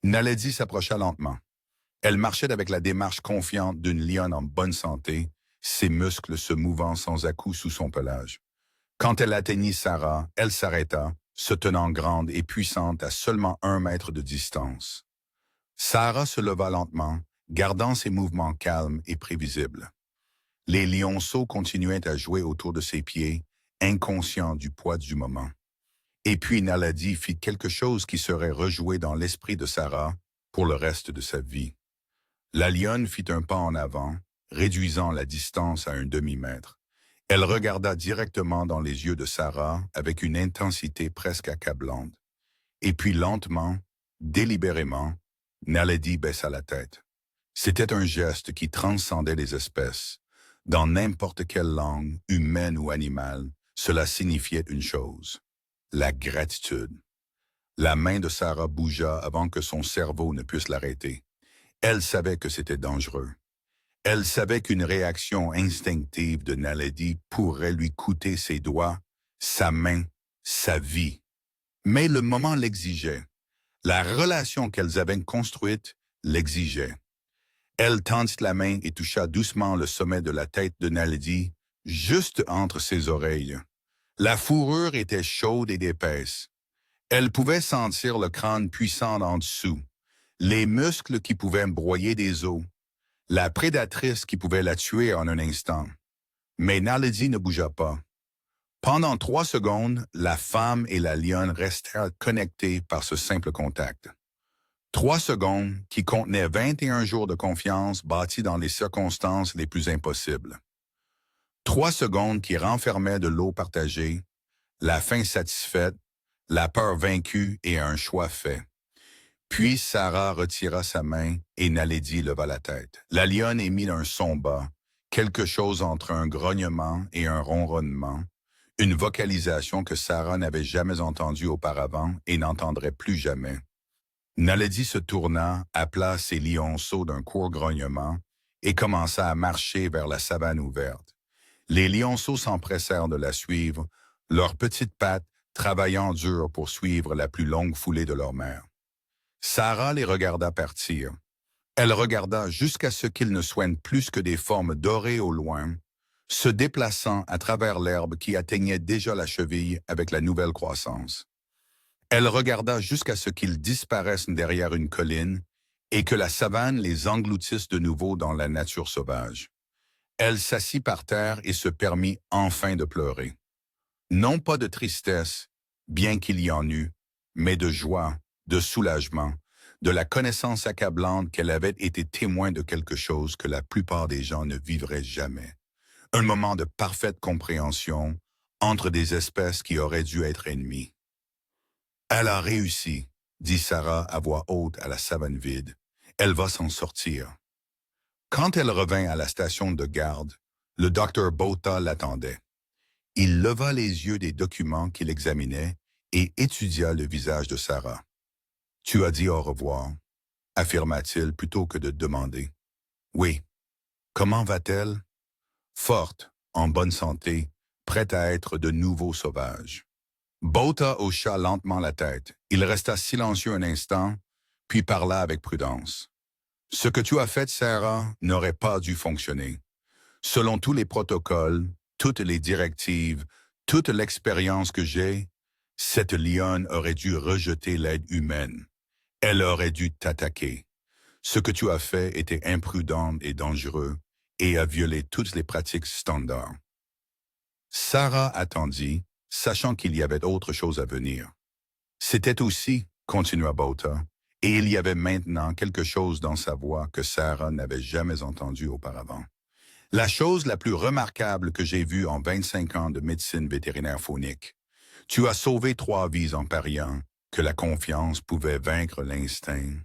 Naledi s'approcha lentement. Elle marchait avec la démarche confiante d'une lionne en bonne santé, ses muscles se mouvant sans à-coups sous son pelage. Quand elle atteignit Sarah, elle s'arrêta, se tenant grande et puissante à seulement 1 mètre de distance. Sarah se leva lentement, gardant ses mouvements calmes et prévisibles. Les lionceaux continuaient à jouer autour de ses pieds, inconscients du poids du moment. Et puis Naledi fit quelque chose qui serait rejoué dans l'esprit de Sarah pour le reste de sa vie. La lionne fit un pas en avant, réduisant la distance à 1/2 mètre. Elle regarda directement dans les yeux de Sarah avec une intensité presque accablante. Et puis lentement, délibérément, Naledi baissa la tête. C'était un geste qui transcendait les espèces. Dans n'importe quelle langue, humaine ou animale, cela signifiait une chose: la gratitude. La main de Sarah bougea avant que son cerveau ne puisse l'arrêter. Elle savait que c'était dangereux. Elle savait qu'une réaction instinctive de Naledi pourrait lui coûter ses doigts, sa main, sa vie. Mais le moment l'exigeait. La relation qu'elles avaient construite l'exigeait. Elle tendit la main et toucha doucement le sommet de la tête de Naledi, juste entre ses oreilles. La fourrure était chaude et épaisse. Elle pouvait sentir le crâne puissant en dessous, les muscles qui pouvaient broyer des os, la prédatrice qui pouvait la tuer en un instant. Mais Naledi ne bougea pas. Pendant 3 secondes, la femme et la lionne restèrent connectées par ce simple contact. 3 secondes qui contenaient 21 jours de confiance bâtis dans les circonstances les plus impossibles. 3 secondes qui renfermaient de l'eau partagée, la faim satisfaite, la peur vaincue et un choix fait. Puis Sarah retira sa main et Naledi leva la tête. La lionne émit un son bas, quelque chose entre un grognement et un ronronnement, une vocalisation que Sarah n'avait jamais entendue auparavant et n'entendrait plus jamais. Naledi se tourna, appela ses lionceaux d'un court grognement et commença à marcher vers la savane ouverte. Les lionceaux s'empressèrent de la suivre, leurs petites pattes travaillant dur pour suivre la plus longue foulée de leur mère. Sarah les regarda partir. Elle regarda jusqu'à ce qu'ils ne soignent plus que des formes dorées au loin, se déplaçant à travers l'herbe qui atteignait déjà la cheville avec la nouvelle croissance. Elle regarda jusqu'à ce qu'ils disparaissent derrière une colline et que la savane les engloutisse de nouveau dans la nature sauvage. Elle s'assit par terre et se permit enfin de pleurer. Non pas de tristesse, bien qu'il y en eût, mais de joie, de soulagement, de la connaissance accablante qu'elle avait été témoin de quelque chose que la plupart des gens ne vivraient jamais. Un moment de parfaite compréhension entre des espèces qui auraient dû être ennemies. « Elle a réussi », dit Sarah à voix haute à la savane vide. « Elle va s'en sortir. » Quand elle revint à la station de garde, le docteur Botha l'attendait. Il leva les yeux des documents qu'il examinait et étudia le visage de Sarah. « Tu as dit au revoir », affirma-t-il plutôt que de demander. « Oui. Comment va-t-elle? » « Forte, en bonne santé, prête à être de nouveau sauvage. » Botha hocha lentement la tête. Il resta silencieux un instant, puis parla avec prudence. « Ce que tu as fait, Sarah, n'aurait pas dû fonctionner. Selon tous les protocoles, toutes les directives, toute l'expérience que j'ai, cette lionne aurait dû rejeter l'aide humaine. Elle aurait dû t'attaquer. Ce que tu as fait était imprudent et dangereux et a violé toutes les pratiques standards. » Sarah attendit, sachant qu'il y avait autre chose à venir. C'était aussi, continua Botha, et il y avait maintenant quelque chose dans sa voix que Sarah n'avait jamais entendu auparavant. La chose la plus remarquable que j'ai vue en 25 ans de médecine vétérinaire faunique. Tu as sauvé 3 vies en pariant que la confiance pouvait vaincre l'instinct,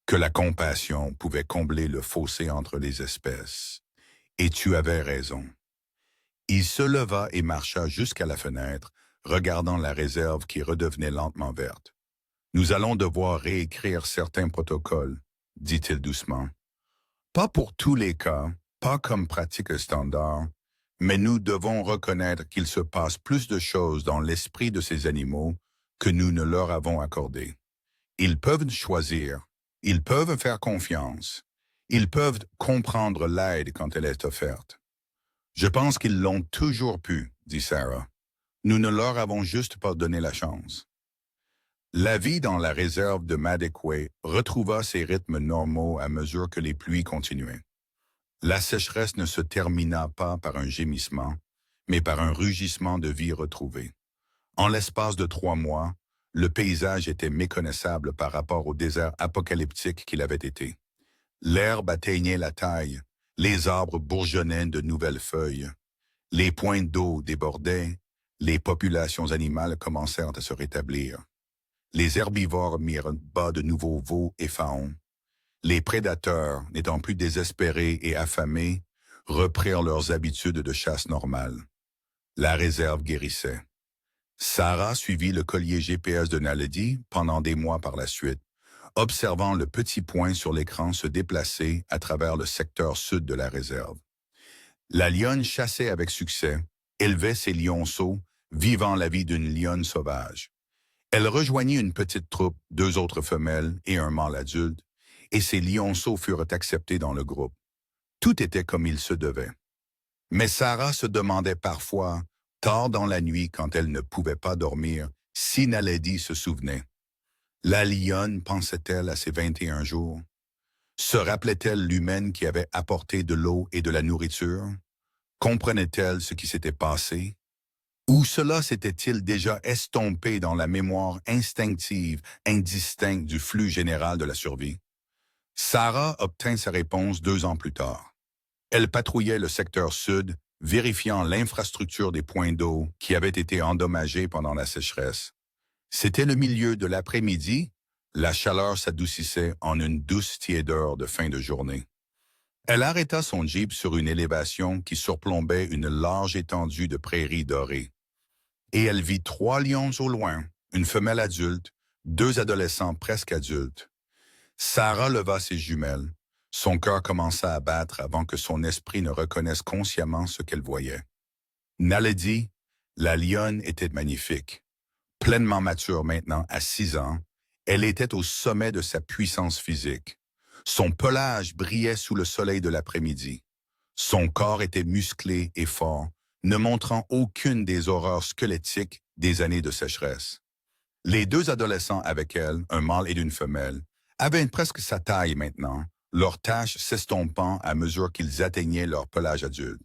que la compassion pouvait combler le fossé entre les espèces. Et tu avais raison. Il se leva et marcha jusqu'à la fenêtre, regardant la réserve qui redevenait lentement verte. « Nous allons devoir réécrire certains protocoles, » dit-il doucement. « Pas pour tous les cas, pas comme pratique standard, Mais nous devons reconnaître qu'il se passe plus de choses dans l'esprit de ces animaux que nous ne leur avons accordé. Ils peuvent choisir, ils peuvent faire confiance, ils peuvent comprendre l'aide quand elle est offerte. Je pense qu'ils l'ont toujours pu, dit Sarah. Nous ne leur avons juste pas donné la chance. La vie dans la réserve de Madekwe retrouva ses rythmes normaux à mesure que les pluies continuaient. La sécheresse ne se termina pas par un gémissement, mais par un rugissement de vie retrouvée. En l'espace de 3 mois, le paysage était méconnaissable par rapport au désert apocalyptique qu'il avait été. L'herbe atteignait la taille, les arbres bourgeonnaient de nouvelles feuilles, les points d'eau débordaient, les populations animales commencèrent à se rétablir. Les herbivores mirent bas de nouveaux veaux et faons. Les prédateurs, n'étant plus désespérés et affamés, reprirent leurs habitudes de chasse normales. La réserve guérissait. Sarah suivit le collier GPS de Naledi pendant des mois par la suite, observant le petit point sur l'écran se déplacer à travers le secteur sud de la réserve. La lionne chassait avec succès, élevait ses lionceaux, vivant la vie d'une lionne sauvage. Elle rejoignit une petite troupe, 2 autres femelles et un mâle adulte, et ses lionceaux furent acceptés dans le groupe. Tout était comme il se devait. Mais Sarah se demandait parfois, tard dans la nuit quand elle ne pouvait pas dormir, si Naledi se souvenait. La lionne pensait-elle à ses 21 jours? Se rappelait-elle l'humaine qui avait apporté de l'eau et de la nourriture? Comprenait-elle ce qui s'était passé? Ou cela s'était-il déjà estompé dans la mémoire instinctive, indistincte du flux général de la survie? Sarah obtint sa réponse 2 ans plus tard. Elle patrouillait le secteur sud, vérifiant l'infrastructure des points d'eau qui avaient été endommagés pendant la sécheresse. C'était le milieu de l'après-midi, la chaleur s'adoucissait en une douce tiédeur de fin de journée. Elle arrêta son jeep sur une élévation qui surplombait une large étendue de prairies dorées. Et elle vit 3 lions au loin, une femelle adulte, 2 adolescents presque adultes. Sarah leva ses jumelles. Son cœur commença à battre avant que son esprit ne reconnaisse consciemment ce qu'elle voyait. Naledi, la lionne était magnifique. Pleinement mature maintenant à 6 ans, elle était au sommet de sa puissance physique. Son pelage brillait sous le soleil de l'après-midi. Son corps était musclé et fort, ne montrant aucune des horreurs squelettiques des années de sécheresse. Les 2 adolescents avec elle, un mâle et une femelle, avaient presque sa taille maintenant, leurs taches s'estompant à mesure qu'ils atteignaient leur pelage adulte.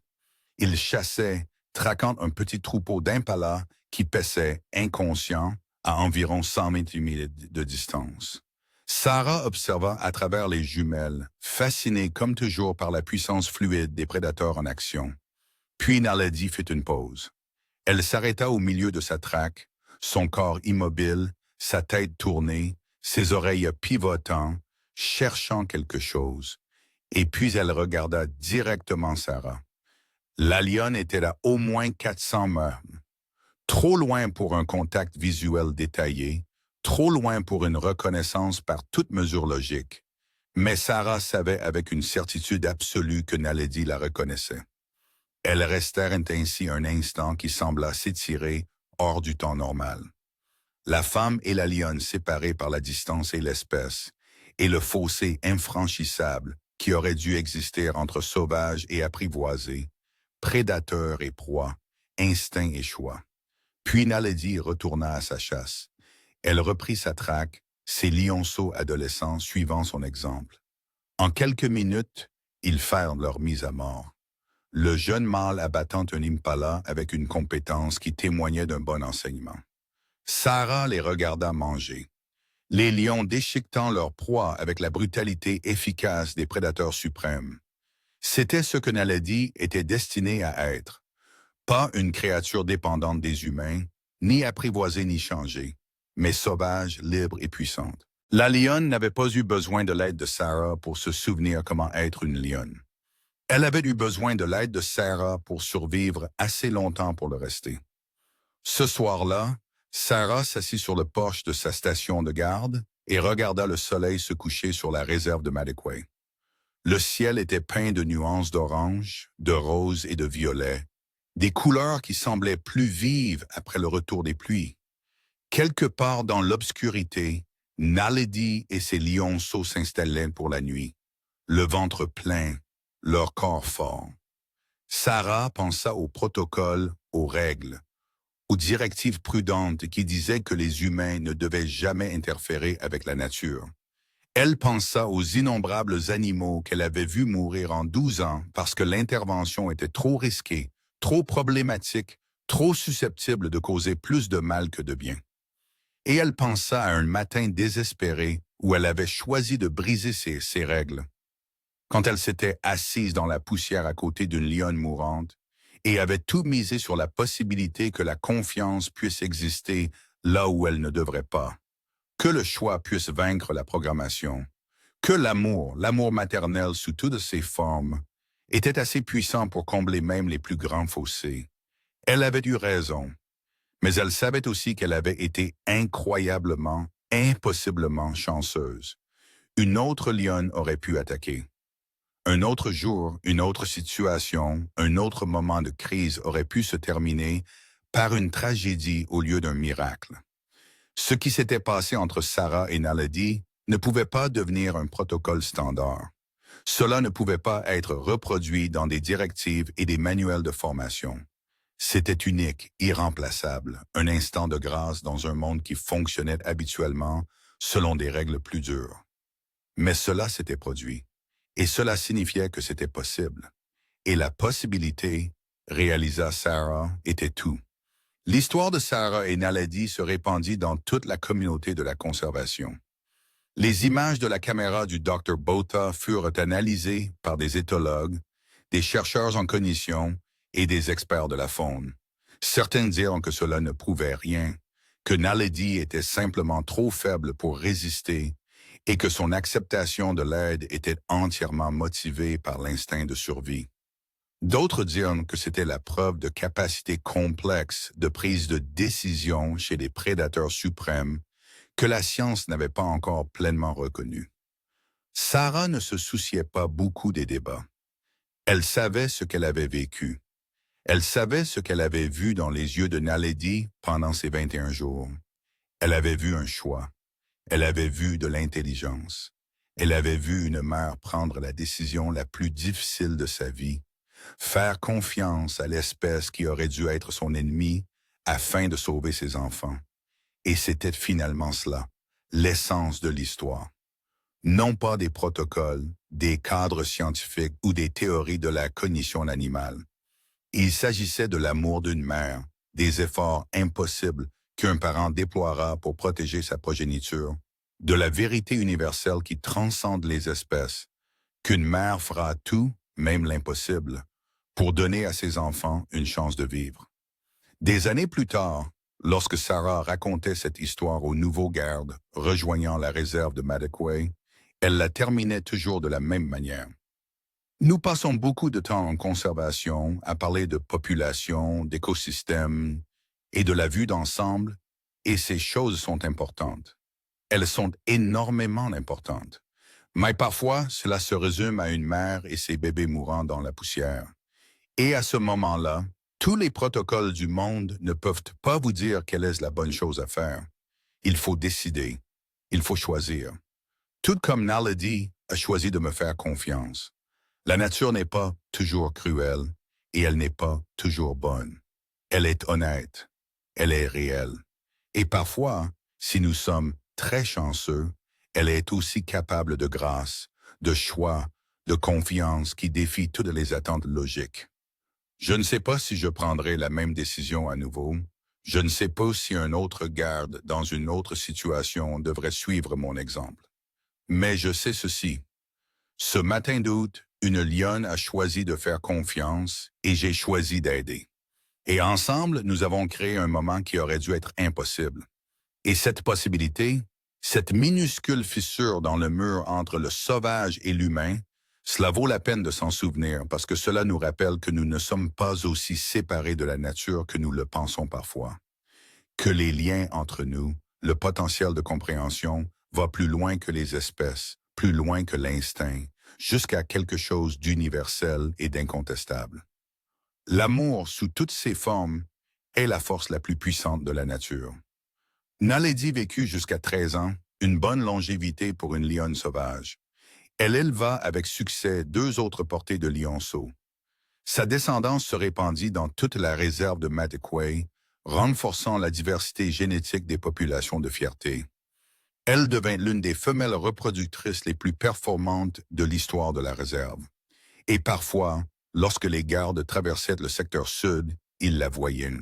Ils chassaient, traquant un petit troupeau d'impalas qui paissait, inconscient, à environ 128 000 de distance. Sarah observa à travers les jumelles, fascinée comme toujours par la puissance fluide des prédateurs en action. Puis Naledi fit une pause. Elle s'arrêta au milieu de sa traque, son corps immobile, sa tête tournée, ses oreilles pivotant, cherchant quelque chose. Et puis elle regarda directement Sarah. La lionne était à au moins 400 mètres. Trop loin pour un contact visuel détaillé, trop loin pour une reconnaissance par toute mesure logique. Mais Sarah savait avec une certitude absolue que Naledi la reconnaissait. Elles restèrent ainsi un instant qui sembla s'étirer hors du temps normal. La femme et la lionne séparées par la distance et l'espèce, et le fossé infranchissable qui aurait dû exister entre sauvage et apprivoisé, prédateur et proie, instinct et choix. Puis Naledi retourna à sa chasse. Elle reprit sa traque, ses lionceaux adolescents suivant son exemple. En quelques minutes, ils firent leur mise à mort. Le jeune mâle abattant un impala avec une compétence qui témoignait d'un bon enseignement. Sarah les regarda manger. Les lions déchiquetant leur proie avec la brutalité efficace des prédateurs suprêmes. C'était ce que Naledi était destiné à être. Pas une créature dépendante des humains, ni apprivoisée ni changée, mais sauvage, libre et puissante. La lionne n'avait pas eu besoin de l'aide de Sarah pour se souvenir comment être une lionne. Elle avait eu besoin de l'aide de Sarah pour survivre assez longtemps pour le rester. Ce soir-là, Sarah s'assit sur le porche de sa station de garde et regarda le soleil se coucher sur la réserve de Madekwe. Le ciel était peint de nuances d'orange, de rose et de violet, des couleurs qui semblaient plus vives après le retour des pluies. Quelque part dans l'obscurité, Naledi et ses lionceaux s'installaient pour la nuit, le ventre plein, leur corps fort. Sarah pensa aux protocoles, aux règles, aux directives prudentes qui disaient que les humains ne devaient jamais interférer avec la nature. Elle pensa aux innombrables animaux qu'elle avait vus mourir en 12 ans parce que l'intervention était trop risquée, trop problématique, trop susceptible de causer plus de mal que de bien. Et elle pensa à un matin désespéré où elle avait choisi de briser ses règles. Quand elle s'était assise dans la poussière à côté d'une lionne mourante et avait tout misé sur la possibilité que la confiance puisse exister là où elle ne devrait pas, que le choix puisse vaincre la programmation, que l'amour maternel sous toutes ses formes, était assez puissant pour combler même les plus grands fossés. Elle avait eu raison, mais elle savait aussi qu'elle avait été incroyablement, impossiblement chanceuse. Une autre lionne aurait pu attaquer. Un autre jour, une autre situation, un autre moment de crise aurait pu se terminer par une tragédie au lieu d'un miracle. Ce qui s'était passé entre Sarah et Naledi ne pouvait pas devenir un protocole standard. Cela ne pouvait pas être reproduit dans des directives et des manuels de formation. C'était unique, irremplaçable, un instant de grâce dans un monde qui fonctionnait habituellement selon des règles plus dures. Mais cela s'était produit, et cela signifiait que c'était possible. Et la possibilité, réalisa Sarah, était tout. L'histoire de Sarah et Naledi se répandit dans toute la communauté de la conservation. Les images de la caméra du Dr. Botha furent analysées par des éthologues, des chercheurs en cognition et des experts de la faune. Certains dirent que cela ne prouvait rien, que Naledi était simplement trop faible pour résister et que son acceptation de l'aide était entièrement motivée par l'instinct de survie. D'autres dirent que c'était la preuve de capacité complexe de prise de décision chez les prédateurs suprêmes que la science n'avait pas encore pleinement reconnue. Sarah ne se souciait pas beaucoup des débats. Elle savait ce qu'elle avait vécu. Elle savait ce qu'elle avait vu dans les yeux de Naledi pendant ces 21 jours. Elle avait vu un choix. Elle avait vu de l'intelligence. Elle avait vu une mère prendre la décision la plus difficile de sa vie, faire confiance à l'espèce qui aurait dû être son ennemi afin de sauver ses enfants. Et c'était finalement cela, l'essence de l'histoire. Non pas des protocoles, des cadres scientifiques ou des théories de la cognition animale. Il s'agissait de l'amour d'une mère, des efforts impossibles qu'un parent déploiera pour protéger sa progéniture, de la vérité universelle qui transcende les espèces, qu'une mère fera tout, même l'impossible, pour donner à ses enfants une chance de vivre. Des années plus tard, lorsque Sarah racontait cette histoire aux nouveaux gardes rejoignant la réserve de Maddoquay, elle la terminait toujours de la même manière. Nous passons beaucoup de temps en conservation à parler de population, d'écosystèmes et de la vue d'ensemble, et ces choses sont importantes. Elles sont énormément importantes. Mais parfois, cela se résume à une mère et ses bébés mourant dans la poussière. Et à ce moment-là, tous les protocoles du monde ne peuvent pas vous dire quelle est la bonne chose à faire. Il faut décider. Il faut choisir. Tout comme Naledi a choisi de me faire confiance. La nature n'est pas toujours cruelle et elle n'est pas toujours bonne. Elle est honnête. Elle est réelle. Et parfois, si nous sommes très chanceux, elle est aussi capable de grâce, de choix, de confiance qui défie toutes les attentes logiques. Je ne sais pas si je prendrai la même décision à nouveau. Je ne sais pas si un autre garde dans une autre situation devrait suivre mon exemple. Mais je sais ceci. Ce matin d'août, une lionne a choisi de faire confiance et j'ai choisi d'aider. Et ensemble, nous avons créé un moment qui aurait dû être impossible. Et cette possibilité, cette minuscule fissure dans le mur entre le sauvage et l'humain, cela vaut la peine de s'en souvenir parce que cela nous rappelle que nous ne sommes pas aussi séparés de la nature que nous le pensons parfois. Que les liens entre nous, le potentiel de compréhension, va plus loin que les espèces, plus loin que l'instinct, jusqu'à quelque chose d'universel et d'incontestable. L'amour, sous toutes ses formes, est la force la plus puissante de la nature. Naledi vécut jusqu'à 13 ans, une bonne longévité pour une lionne sauvage. Elle éleva avec succès 2 autres portées de lionceaux. Sa descendance se répandit dans toute la réserve de Matiquay, renforçant la diversité génétique des populations de fierté. Elle devint l'une des femelles reproductrices les plus performantes de l'histoire de la réserve. Et parfois, lorsque les gardes traversaient le secteur sud, ils la voyaient.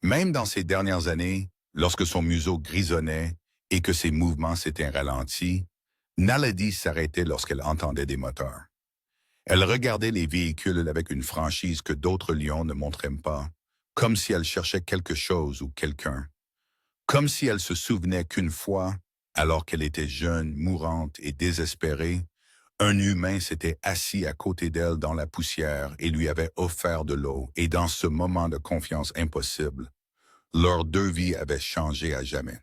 Même dans ces dernières années, lorsque son museau grisonnait et que ses mouvements s'étaient ralentis, Naledi s'arrêtait lorsqu'elle entendait des moteurs. Elle regardait les véhicules avec une franchise que d'autres lions ne montraient pas, comme si elle cherchait quelque chose ou quelqu'un. Comme si elle se souvenait qu'une fois, alors qu'elle était jeune, mourante et désespérée, un humain s'était assis à côté d'elle dans la poussière et lui avait offert de l'eau, et dans ce moment de confiance impossible, leurs 2 vies avaient changé à jamais.